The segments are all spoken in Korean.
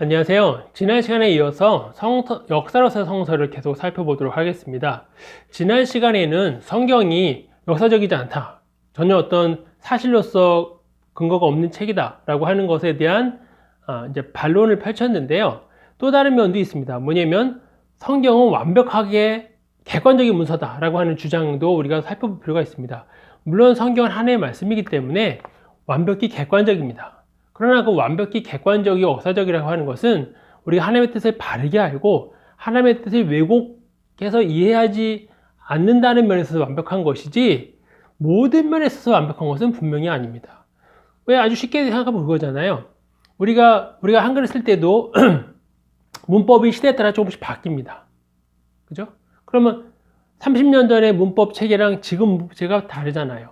안녕하세요. 지난 시간에 이어서 역사로서의 성서를 계속 살펴보도록 하겠습니다. 지난 시간에는 성경이 역사적이지 않다, 전혀 어떤 사실로서 근거가 없는 책이다 라고 하는 것에 대한 이제 반론을 펼쳤는데요. 또 다른 면도 있습니다. 뭐냐면 성경은 완벽하게 객관적인 문서다 라고 하는 주장도 우리가 살펴볼 필요가 있습니다. 물론 성경은 하나의 말씀이기 때문에 완벽히 객관적입니다. 그러나 그 완벽히 객관적이고 역사적이라고 하는 것은 우리가 하나님의 뜻을 바르게 알고 하나님의 뜻을 왜곡해서 이해하지 않는다는 면에서 완벽한 것이지, 모든 면에 있어서 완벽한 것은 분명히 아닙니다. 왜? 아주 쉽게 생각하면 그거잖아요. 우리가 한글을 쓸 때도 문법이 시대에 따라 조금씩 바뀝니다. 그죠? 그러면 30년 전의 문법 체계랑 지금 문법 체계가 다르잖아요.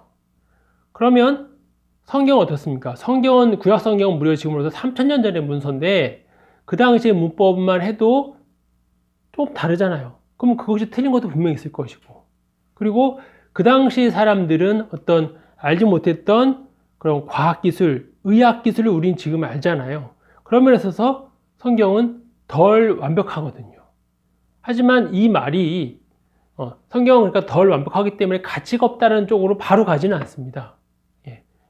그러면 성경은 어떻습니까? 성경은, 구약 성경은 무려 지금으로서 3000년 전의 문서인데 그 당시의 문법만 해도 좀 다르잖아요. 그럼 그것이 틀린 것도 분명히 있을 것이고, 그리고 그 당시 사람들은 어떤 알지 못했던 그런 과학기술, 의학기술을 우린 지금 알잖아요. 그런 면에 있어서 성경은 덜 완벽하거든요. 하지만 이 말이 성경은 그러니까 덜 완벽하기 때문에 가치가 없다는 쪽으로 바로 가지는 않습니다.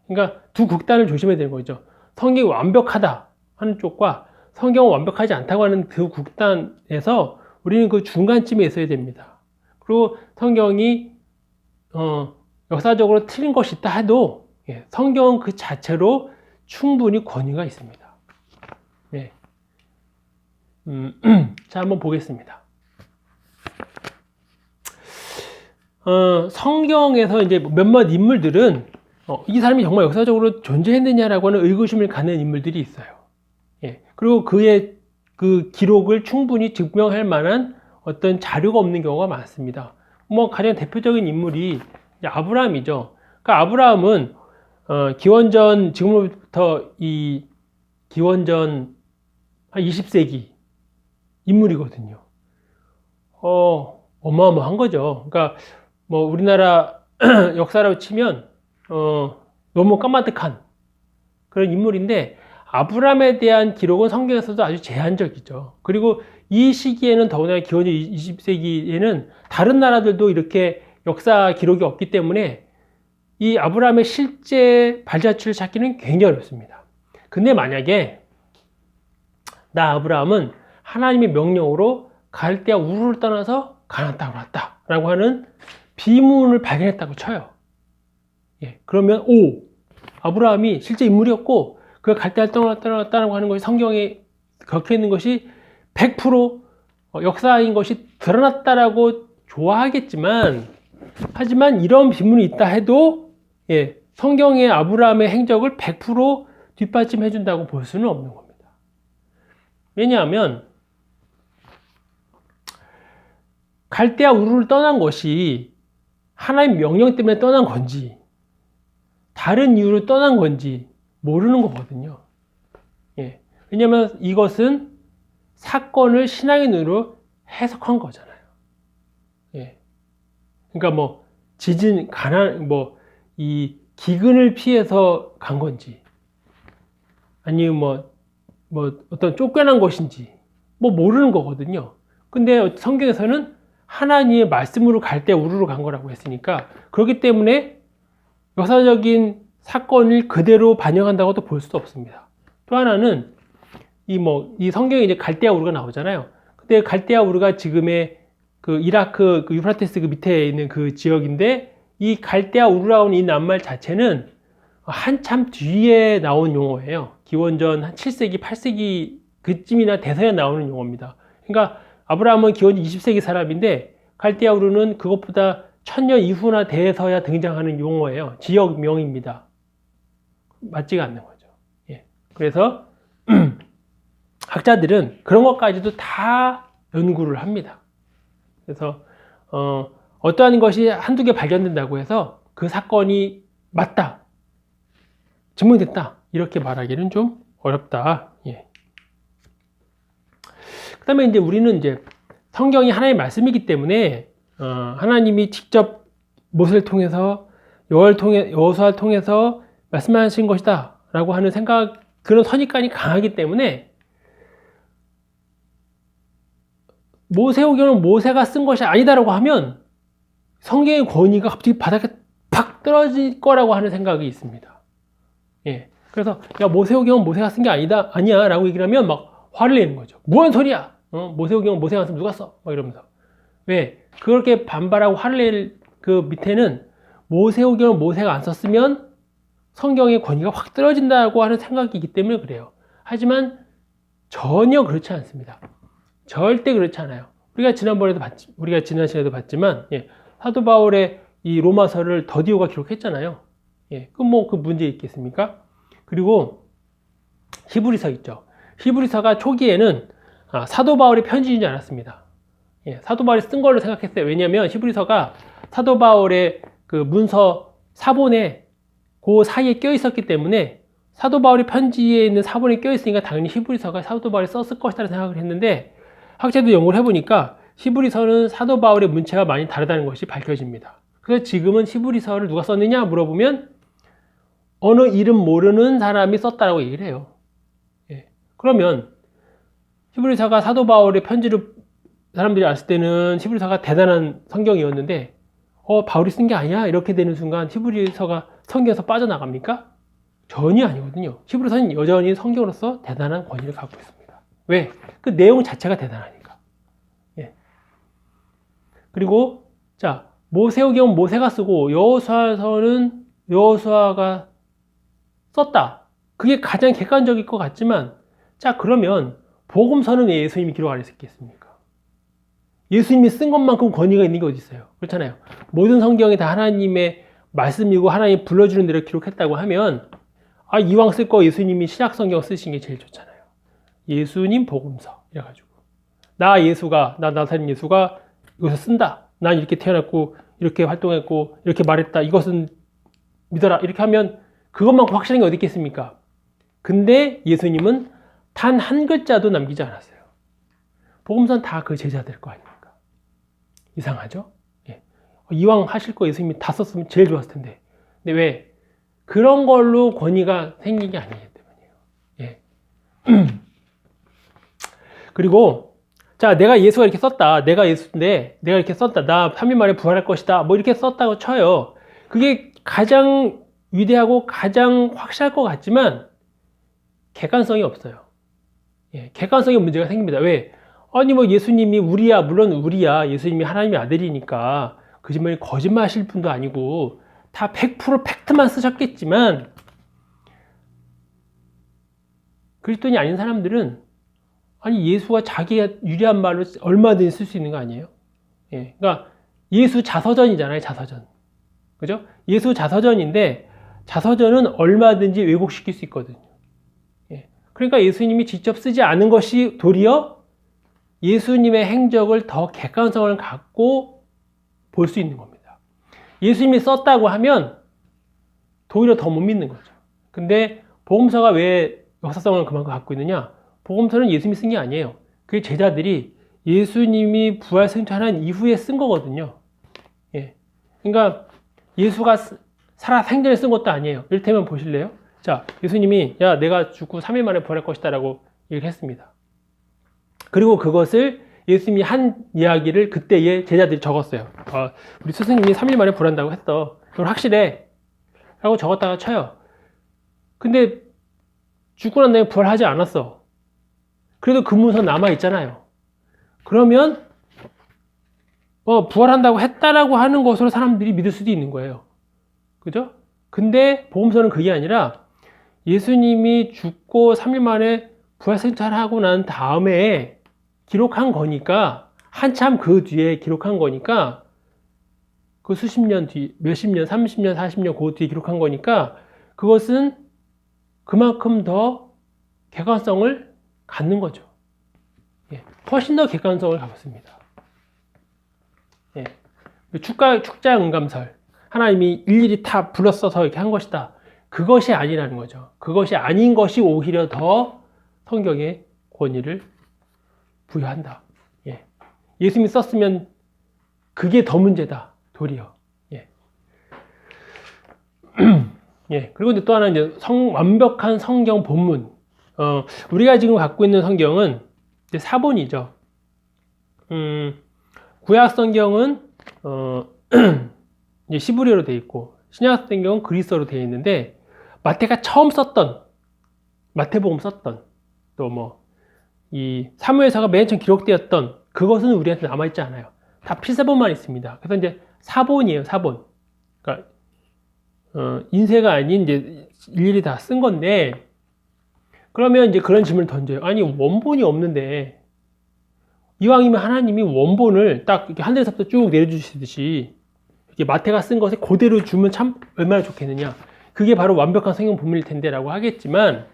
그러니까 두 극단을 조심해야 되는 거죠. 성경이 완벽하다 하는 쪽과 성경은 완벽하지 않다고 하는 두 극단에서 우리는 그 중간쯤에 있어야 됩니다. 그리고 성경이 역사적으로 틀린 것이 있다 해도 성경은 그 자체로 충분히 권위가 있습니다. 네. 자, 한번 보겠습니다. 성경에서 이제 몇몇 인물들은 이 사람이 정말 역사적으로 존재했느냐라고 하는 의구심을 갖는 인물들이 있어요. 그리고 그의 그 기록을 충분히 증명할 만한 어떤 자료가 없는 경우가 많습니다. 가장 대표적인 인물이 이제 아브라함이죠. 그러니까 아브라함은 기원전, 지금부터 기원전 한 20세기 인물이거든요. 어마어마한 거죠. 그러니까 우리나라 역사라고 치면 너무 까마득한 그런 인물인데, 아브라함에 대한 기록은 성경에서도 아주 제한적이죠. 그리고 이 시기에는 더구나 기원전 20세기에는 다른 나라들도 이렇게 역사 기록이 없기 때문에 이 아브라함의 실제 발자취를 찾기는 굉장히 어렵습니다. 근데 만약에 나 아브라함은 하나님의 명령으로 갈대아 우르를 떠나서 가나안 땅으로 왔다 라고 하는 비문을 발견했다고 쳐요. 그러면 아브라함이 실제 인물이었고 그가 갈대아를 떠났다고 하는 것이 성경에 적혀 있는 것이 100% 역사인 것이 드러났다라고 좋아하겠지만, 하지만 이런 비문이 있다 해도 성경의 아브라함의 행적을 100% 뒷받침해 준다고 볼 수는 없는 겁니다. 왜냐하면 갈대아 우르를 떠난 것이 하나님 명령 때문에 떠난 건지 다른 이유로 떠난 건지 모르는 거거든요. 왜냐하면 이것은 사건을 신앙의 눈으로 해석한 거잖아요. 그러니까 지진, 가난, 이 기근을 피해서 간 건지, 아니면 어떤 쫓겨난 것인지 모르는 거거든요. 근데 성경에서는 하나님의 말씀으로 갈대아 우르로 간 거라고 했으니까, 그렇기 때문에 역사적인 사건을 그대로 반영한다고도 볼 수도 없습니다. 또 하나는 이 성경에 이제 갈대아 우르가 나오잖아요. 근데 갈대아 우르가 지금의 그 이라크 그 유프라테스 그 밑에 있는 그 지역인데, 이 갈대아 우르라고 하는 이 낱말 자체는 한참 뒤에 나온 용어예요. 기원전 한 7세기, 8세기 그쯤이나 돼서야 나오는 용어입니다. 그러니까 아브라함은 기원전 20세기 사람인데 갈대아 우르는 그것보다 1000년 이후나 돼서야 등장하는 용어예요. 지역명입니다. 맞지가 않는 거죠. 그래서 학자들은 그런 것까지도 다 연구를 합니다. 그래서 어떠한 것이 한두 개 발견된다고 해서 그 사건이 맞다, 증명됐다 이렇게 말하기는 좀 어렵다. 그 다음에 이제 우리는 이제 성경이 하나님의 말씀이기 때문에 하나님이 직접 모세를 통해서 여호수아를 통해서 말씀하신 것이다 라고 하는 생각, 그런 선입관이 강하기 때문에 모세오경은 모세가 쓴 것이 아니다라고 하면 성경의 권위가 갑자기 바닥에 팍 떨어질 거라고 하는 생각이 있습니다. 예. 그래서 야 모세오경은 모세가 쓴 게 아니야 라고 얘기를 하면 막 화를 내는 거죠. 뭔 소리야? 모세오경은 모세가 안 쓰면 누가 써? 막 이러면서. 왜? 그렇게 반발하고 화를 낼 그 밑에는 모세오경을 모세가 안 썼으면 성경의 권위가 확 떨어진다고 하는 생각이기 때문에 그래요. 하지만 전혀 그렇지 않습니다. 절대 그렇지 않아요. 우리가 지난 시간에도 봤지만, 예, 사도 바울의 이 로마서를 더디오가 기록했잖아요. 예, 그럼 뭐 그 문제 있겠습니까? 그리고 히브리서 있죠. 히브리서가 초기에는 사도 바울의 편지인 줄 알았습니다. 예, 사도 바울이 쓴 걸로 생각했어요. 왜냐하면 히브리서가 사도 바울의 그 문서 사본에 그 사이에 껴 있었기 때문에 사도 바울의 편지에 있는 사본에 껴 있으니까 당연히 히브리서가 사도 바울이 썼을 것이라는 생각을 했는데 학자도 연구를 해보니까 히브리서는 사도 바울의 문체가 많이 다르다는 것이 밝혀집니다. 그래서 지금은 히브리서를 누가 썼느냐 물어보면 어느 이름 모르는 사람이 썼다라고 얘기를 해요. 예. 그러면 히브리서가 사도 바울의 편지를 사람들이 알았을 때는 히브리서가 대단한 성경이었는데 바울이 쓴 게 아니야? 이렇게 되는 순간 히브리서가 성경에서 빠져나갑니까? 전혀 아니거든요. 히브리서는 여전히 성경으로서 대단한 권위를 갖고 있습니다. 왜? 그 내용 자체가 대단하니까. 예. 그리고 자 모세오경은 모세가 쓰고 여호수아서는 여호수아가 썼다. 그게 가장 객관적일 것 같지만 자 그러면 복음서는 왜 예수님이 기록 안 했겠습니까? 예수님이 쓴 것만큼 권위가 있는 게 어디 있어요? 그렇잖아요. 모든 성경이 다 하나님의 말씀이고 하나님이 불러주는 대로 기록했다고 하면 이왕 쓸 거 예수님이 신약 성경 쓰신 게 제일 좋잖아요. 예수님 복음서 이래가지고 나 나사렛 예수가 이것을 쓴다. 난 이렇게 태어났고 이렇게 활동했고 이렇게 말했다. 이것은 믿어라. 이렇게 하면 그것만큼 확실한 게 어디 있겠습니까? 근데 예수님은 단 한 글자도 남기지 않았어요. 복음서는 다 그 제자들 거 아닙니까? 이상하죠? 예. 이왕 하실 거 예수님이 다 썼으면 제일 좋았을 텐데. 근데 왜? 그런 걸로 권위가 생긴 게 아니기 때문이에요. 예. 그리고 자 내가 예수가 이렇게 썼다. 내가 예수인데 내가 이렇게 썼다. 나 3일 만에 부활할 것이다. 뭐 이렇게 썼다고 쳐요. 그게 가장 위대하고 가장 확실할 것 같지만 객관성이 없어요. 예. 객관성에 문제가 생깁니다. 왜? 아니 뭐 예수님이 물론 우리야. 예수님이 하나님의 아들이니까 거짓말 하실 분도 아니고 다 100% 팩트만 쓰셨겠지만 그리스도인이 아닌 사람들은 아니 예수가 자기가 유리한 말로 얼마든지 쓸 수 있는 거 아니에요? 예. 그러니까 예수 자서전이잖아요. 자서전. 그죠? 예수 자서전인데 자서전은 얼마든지 왜곡시킬 수 있거든요. 예. 그러니까 예수님이 직접 쓰지 않은 것이 도리어 예수님의 행적을 더 객관성을 갖고 볼 수 있는 겁니다. 예수님이 썼다고 하면 도리어 더 못 믿는 거죠. 근데 복음서가 왜 역사성을 그만큼 갖고 있느냐? 복음서는 예수님이 쓴 게 아니에요. 그게 제자들이 예수님이 부활 승천한 이후에 쓴 거거든요. 예. 그러니까 예수가 살아 생전에 쓴 것도 아니에요. 이를테면 보실래요? 자, 예수님이 야 내가 죽고 3일 만에 부활할 것이다 라고 얘기를 했습니다. 그리고 그것을 예수님이 한 이야기를 그때의 제자들이 적었어요. 우리 스승님이 3일 만에 부활한다고 했어. 그건 확실해. 라고 적었다가 쳐요. 근데 죽고 난 다음에 부활하지 않았어. 그래도 그 문서 남아있잖아요. 그러면 부활한다고 했다라고 하는 것으로 사람들이 믿을 수도 있는 거예요. 그죠? 근데 복음서는 그게 아니라 예수님이 죽고 3일 만에 부활승천하고 난 다음에 기록한 거니까 한참 그 뒤에 기록한 거니까 그 수십 년 뒤, 몇십 년, 30년, 40년 그 뒤에 기록한 거니까 그것은 그만큼 더 객관성을 갖는 거죠. 예, 훨씬 더 객관성을 갖습니다. 예, 축자 응감설 하나님이 일일이 다 불러써서 이렇게 한 것이다. 그것이 아니라는 거죠. 그것이 아닌 것이 오히려 더 성경의 권위를 부여한다. 예. 예수님이 썼으면 그게 더 문제다. 도리어. 예. 예. 그리고 이제 또 하나 이제 완벽한 성경 본문. 우리가 지금 갖고 있는 성경은 이제 사본이죠. 구약 성경은 이제 시브리어로 되어 있고 신약 성경은 그리스어로 되어 있는데 마태가 처음 썼던 마태복음 썼던 또 뭐 이 사무엘서가 맨 처음 기록되었던 그것은 우리한테 남아있지 않아요. 다 필사본만 있습니다. 그래서 이제 사본이에요, 사본. 그러니까 인쇄가 아닌 이제 일일이 다 쓴 건데 그러면 이제 그런 질문을 던져요. 아니 원본이 없는데 이왕이면 하나님이 원본을 딱 이렇게 하늘에서부터 쭉 내려주시듯이 이렇게 마태가 쓴 것을 그대로 주면 참 얼마나 좋겠느냐. 그게 바로 완벽한 성경 본문일 텐데라고 하겠지만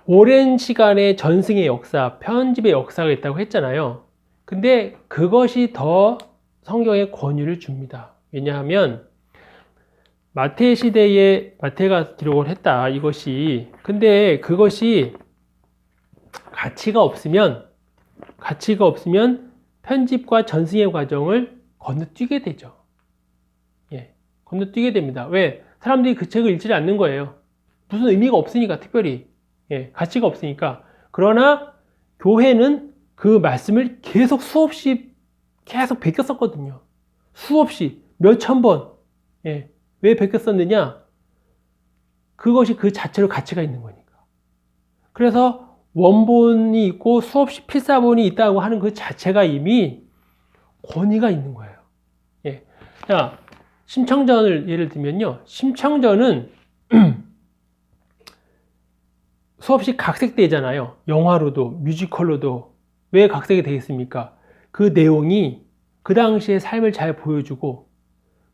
오랜 시간의 전승의 역사, 편집의 역사가 있다고 했잖아요. 근데 그것이 더 성경에 권위를 줍니다. 왜냐하면 마태 시대에 마태가 기록을 했다 이것이. 근데 그것이 가치가 없으면 편집과 전승의 과정을 건너뛰게 되죠. 예, 건너뛰게 됩니다. 왜? 사람들이 그 책을 읽지 않는 거예요. 무슨 의미가 없으니까, 특별히. 예, 가치가 없으니까. 그러나 교회는 그 말씀을 계속 수없이 계속 베꼈었거든요. 수없이 몇천 번. 예, 왜 베꼈었느냐? 그것이 그 자체로 가치가 있는 거니까. 그래서 원본이 있고 수없이 필사본이 있다고 하는 그 자체가 이미 권위가 있는 거예요. 예. 자, 심청전을 예를 들면요. 심청전은 수없이 각색되잖아요. 영화로도 뮤지컬로도. 왜 각색이 되겠습니까? 그 내용이 그 당시의 삶을 잘 보여주고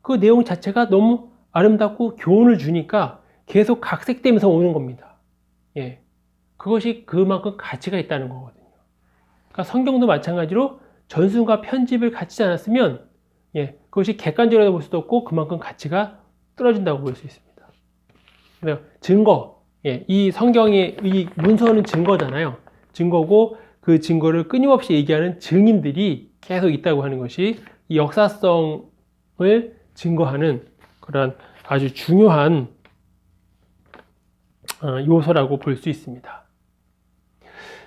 그 내용 자체가 너무 아름답고 교훈을 주니까 계속 각색되면서 오는 겁니다. 예. 그것이 그만큼 가치가 있다는 거거든요. 그러니까 성경도 마찬가지로 전승과 편집을 갖추지 않았으면 예, 그것이 객관적으로 볼 수도 없고 그만큼 가치가 떨어진다고 볼 수 있습니다. 그래서 증거. 예, 이 성경의 이 문서는 증거잖아요. 증거고 그 증거를 끊임없이 얘기하는 증인들이 계속 있다고 하는 것이 이 역사성을 증거하는 그런 아주 중요한 요소라고 볼 수 있습니다.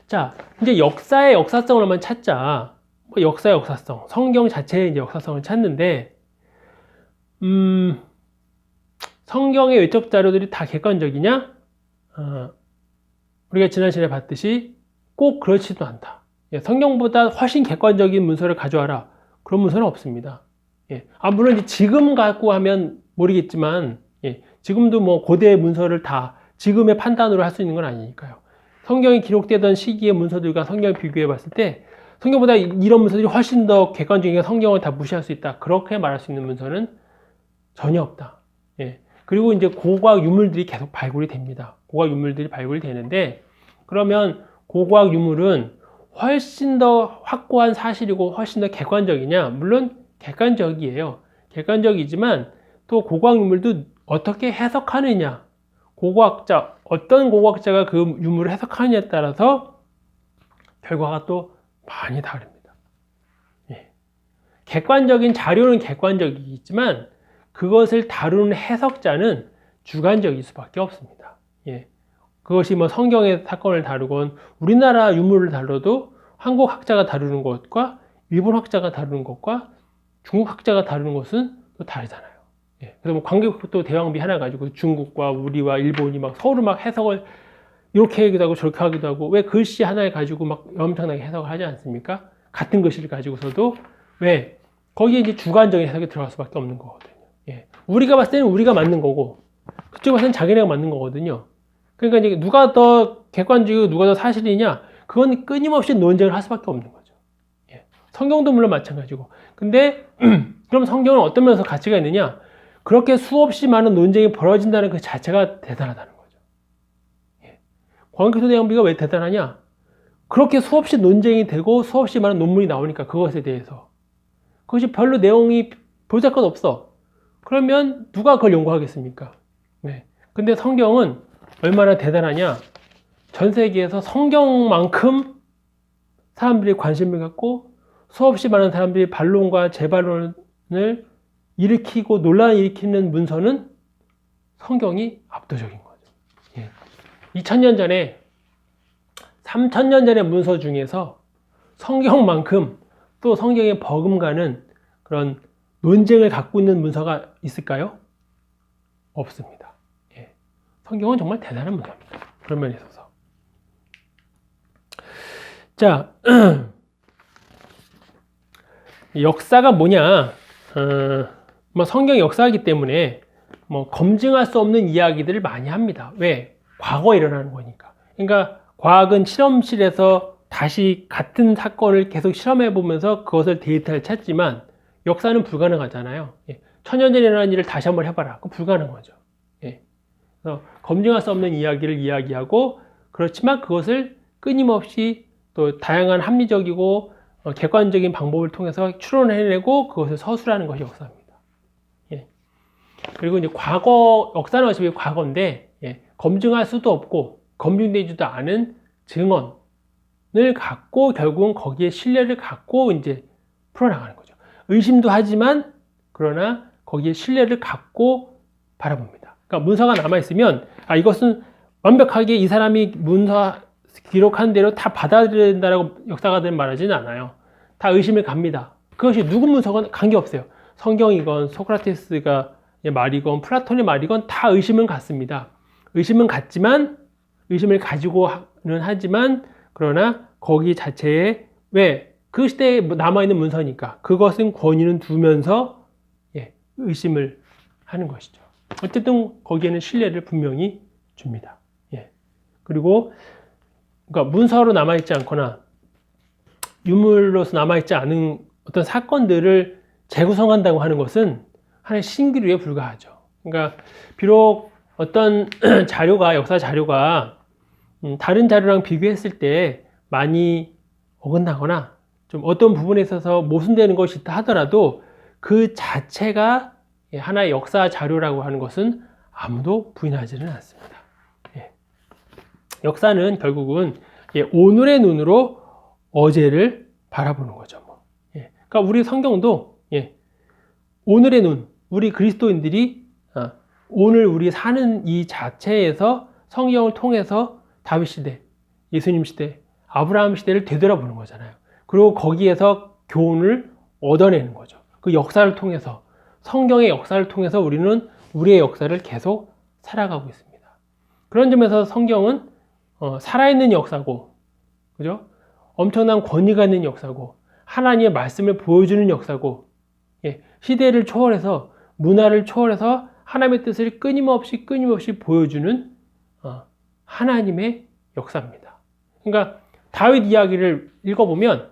자, 이제 역사의 역사성을 한번 찾자. 뭐 역사의 역사성, 성경 자체의 이제 역사성을 찾는데, 성경의 외적 자료들이 다 객관적이냐? 우리가 지난 시간에 봤듯이 꼭 그렇지도 않다. 예, 성경보다 훨씬 객관적인 문서를 가져와라. 그런 문서는 없습니다. 예, 물론 이제 지금 갖고 하면 모르겠지만, 예, 지금도 뭐 고대 문서를 다 지금의 판단으로 할 수 있는 건 아니니까요. 성경이 기록되던 시기의 문서들과 성경을 비교해 봤을 때 성경보다 이런 문서들이 훨씬 더 객관적이니까 성경을 다 무시할 수 있다. 그렇게 말할 수 있는 문서는 전혀 없다. 예. 그리고 이제 고고학 유물들이 계속 발굴이 됩니다. 고고학 유물들이 발굴이 되는데 그러면 고고학 유물은 훨씬 더 확고한 사실이고 훨씬 더 객관적이냐? 물론 객관적이에요. 객관적이지만 또 고고학 유물도 어떻게 해석하느냐? 고고학자, 어떤 고고학자가 그 유물을 해석하느냐에 따라서 결과가 또 많이 다릅니다. 예. 객관적인 자료는 객관적이지만 그것을 다루는 해석자는 주관적일 수밖에 없습니다. 예. 그것이 뭐 성경의 사건을 다루건 우리나라 유물을 다뤄도 한국 학자가 다루는 것과 일본 학자가 다루는 것과 중국 학자가 다루는 것은 또 다르잖아요. 예. 그래서 뭐 관객부터 대왕비 하나 가지고 중국과 우리와 일본이 막 서로 막 해석을 이렇게 하기도 하고 저렇게 하기도 하고 왜 글씨 하나를 가지고 막 엄청나게 해석을 하지 않습니까? 같은 글씨를 가지고서도 왜 거기에 이제 주관적인 해석이 들어갈 수밖에 없는 거거든요. 예. 우리가 봤을 때는 우리가 맞는 거고 그쪽 봤을 때는 자기네가 맞는 거거든요. 그러니까 이제 누가 더 객관적이고 누가 더 사실이냐 그건 끊임없이 논쟁을 할 수밖에 없는 거죠. 예. 성경도 물론 마찬가지고 근데 그럼 성경은 어떤 면에서 가치가 있느냐 그렇게 수없이 많은 논쟁이 벌어진다는 그 자체가 대단하다는 거죠. 예. 광교토 대왕비가 왜 대단하냐 그렇게 수없이 논쟁이 되고 수없이 많은 논문이 나오니까 그것에 대해서 그것이 별로 내용이 보잘것 없어. 그러면 누가 그걸 연구하겠습니까? 네. 근데 성경은 얼마나 대단하냐? 전 세계에서 성경만큼 사람들이 관심을 갖고 수없이 많은 사람들이 반론과 재반론을 일으키고 논란을 일으키는 문서는 성경이 압도적인 거죠. 예. 2000년 전에 3000년 전의 문서 중에서 성경만큼 또 성경에 버금가는 그런 논쟁을 갖고 있는 문서가 있을까요? 없습니다. 예. 성경은 정말 대단한 문서입니다. 그런 면에 있어서. 자, 역사가 뭐냐? 뭐 성경 역사이기 때문에 뭐 검증할 수 없는 이야기들을 많이 합니다. 왜? 과거에 일어나는 거니까. 그러니까 과학은 실험실에서 다시 같은 사건을 계속 실험해 보면서 그것을 데이터를 찾지만 역사는 불가능하잖아요. 예. 천년 전에 일어난 일을 다시 한번 해봐라. 그건 불가능한 거죠. 예. 그래서 검증할 수 없는 이야기를 이야기하고, 그렇지만 그것을 끊임없이 또 다양한 합리적이고 객관적인 방법을 통해서 추론해내고 그것을 서술하는 것이 역사입니다. 예. 그리고 이제 역사는 어차피 과거인데, 예. 검증할 수도 없고 검증되지도 않은 증언을 갖고 결국은 거기에 신뢰를 갖고 이제 풀어나가는 거죠. 의심도 하지만 그러나 거기에 신뢰를 갖고 바라봅니다. 그러니까 문서가 남아있으면 이것은 완벽하게 이 사람이 문서 기록한 대로 다 받아들여야 된다라고 역사가들은 말하지는 않아요. 다 의심을 갑니다. 그것이 누구 문서건 관계없어요. 성경이건 소크라테스가 말이건 플라톤의 말이건 다 의심은 갖습니다. 의심은 갖지만, 의심을 가지고는 하지만, 그러나 거기 자체에 왜? 그 시대에 남아있는 문서니까 그것은 권위는 두면서 의심을 하는 것이죠. 어쨌든 거기에는 신뢰를 분명히 줍니다. 예. 그리고 그러니까 문서로 남아있지 않거나 유물로서 남아있지 않은 어떤 사건들을 재구성한다고 하는 것은 하나의 신기루에 불과하죠. 그러니까 비록 어떤 자료가, 역사 자료가 다른 자료랑 비교했을 때 많이 어긋나거나 좀 어떤 부분에 있어서 모순되는 것이 있다 하더라도 그 자체가 하나의 역사 자료라고 하는 것은 아무도 부인하지는 않습니다. 예. 역사는 결국은 오늘의 눈으로 어제를 바라보는 거죠. 뭐. 예. 그러니까 우리 성경도 오늘의 눈, 우리 그리스도인들이 오늘 우리 사는 이 자체에서 성경을 통해서 다윗 시대, 예수님 시대, 아브라함 시대를 되돌아보는 거잖아요. 그리고 거기에서 교훈을 얻어내는 거죠. 그 역사를 통해서, 성경의 역사를 통해서 우리는 우리의 역사를 계속 살아가고 있습니다. 그런 점에서 성경은 살아있는 역사고, 그죠? 엄청난 권위가 있는 역사고, 하나님의 말씀을 보여주는 역사고, 시대를 초월해서, 문화를 초월해서 하나님의 뜻을 끊임없이 보여주는 하나님의 역사입니다. 그러니까 다윗 이야기를 읽어보면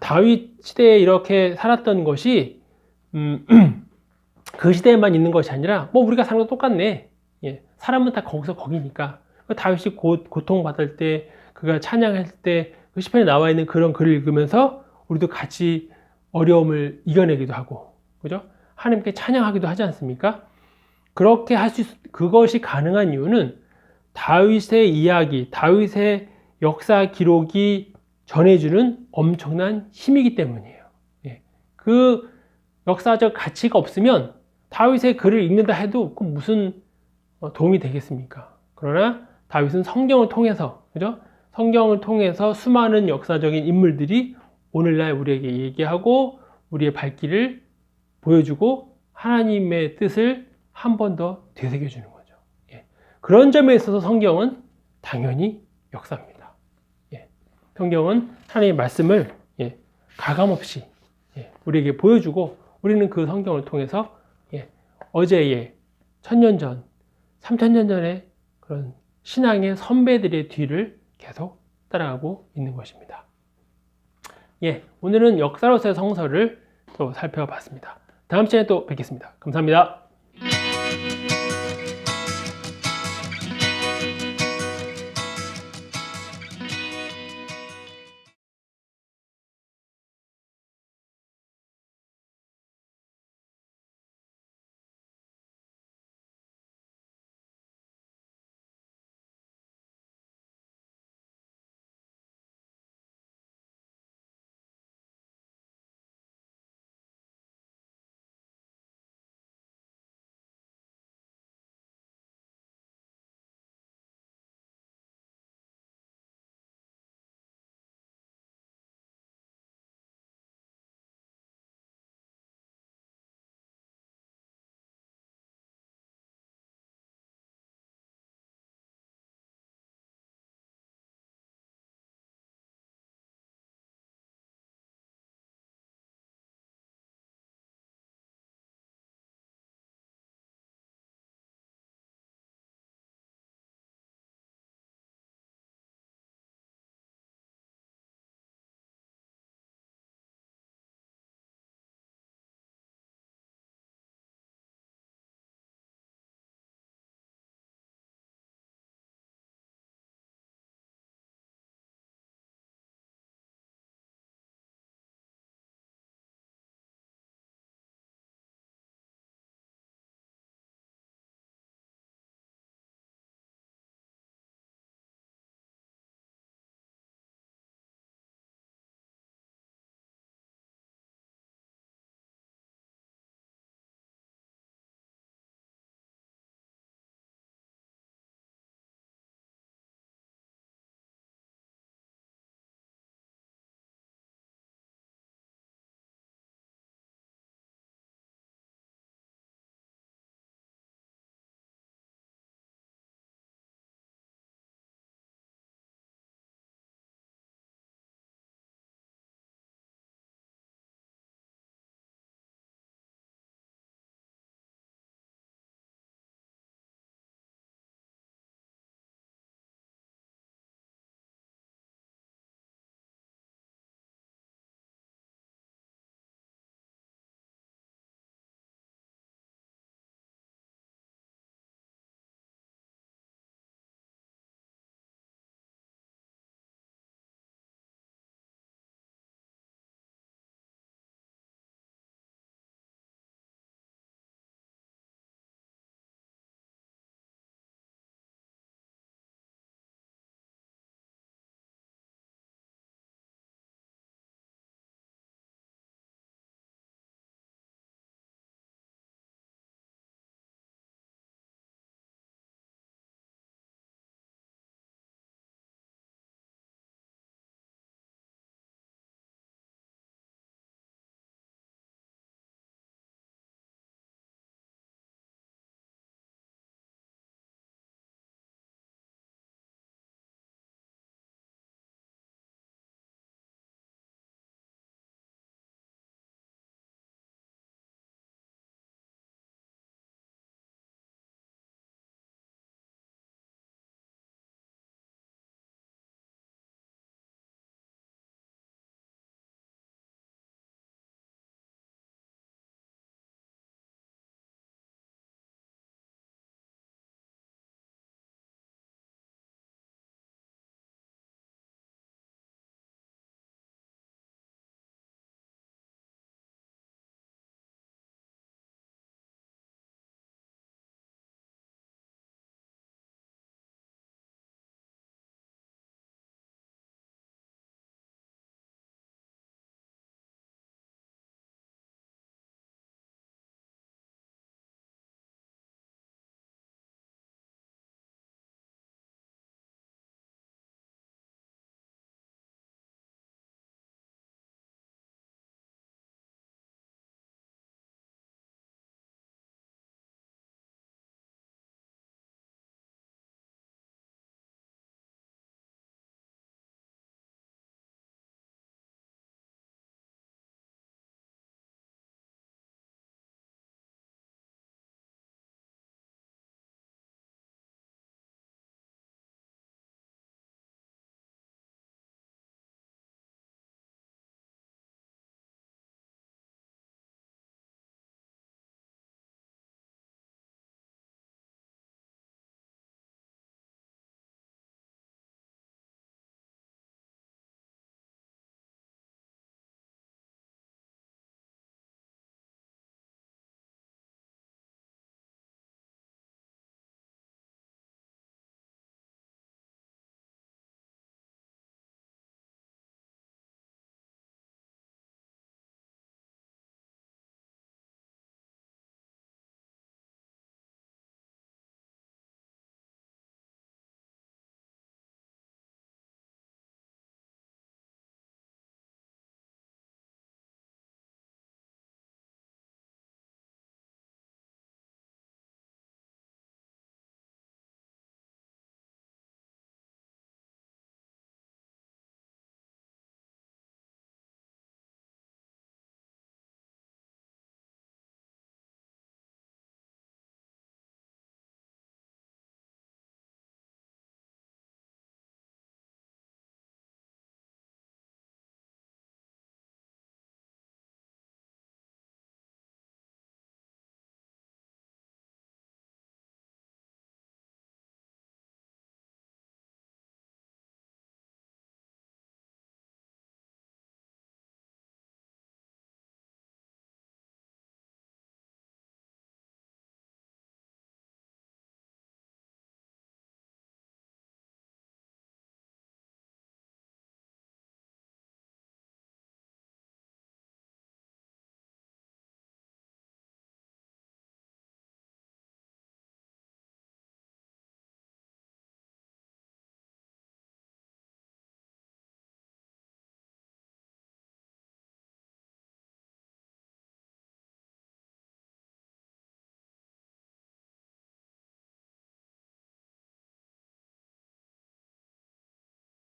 다윗 시대에 이렇게 살았던 것이 그 시대에만 있는 것이 아니라 뭐 우리가 사는 거 똑같네. 사람은 다 거기니까 다윗이 고통받을 때, 그가 찬양할 때 그 시편에 나와 있는 그런 글을 읽으면서 우리도 같이 어려움을 이겨내기도 하고, 그죠? 하나님께 찬양하기도 하지 않습니까? 그렇게 그것이 가능한 이유는 다윗의 이야기, 다윗의 역사 기록이 전해주는 엄청난 힘이기 때문이에요. 그 역사적 가치가 없으면 다윗의 글을 읽는다 해도 그 무슨 도움이 되겠습니까? 그러나 다윗은 성경을 통해서, 그죠? 성경을 통해서 수많은 역사적인 인물들이 오늘날 우리에게 얘기하고 우리의 발길을 보여주고 하나님의 뜻을 한 번 더 되새겨주는 거죠. 그런 점에 있어서 성경은 당연히 역사입니다. 성경은 하나님의 말씀을 가감없이 우리에게 보여주고, 우리는 그 성경을 통해서 어제의 1000년 전, 3000년 전의 그런 신앙의 선배들의 뒤를 계속 따라가고 있는 것입니다. 오늘은 역사로서의 성서를 또 살펴봤습니다. 다음 시간에 또 뵙겠습니다. 감사합니다.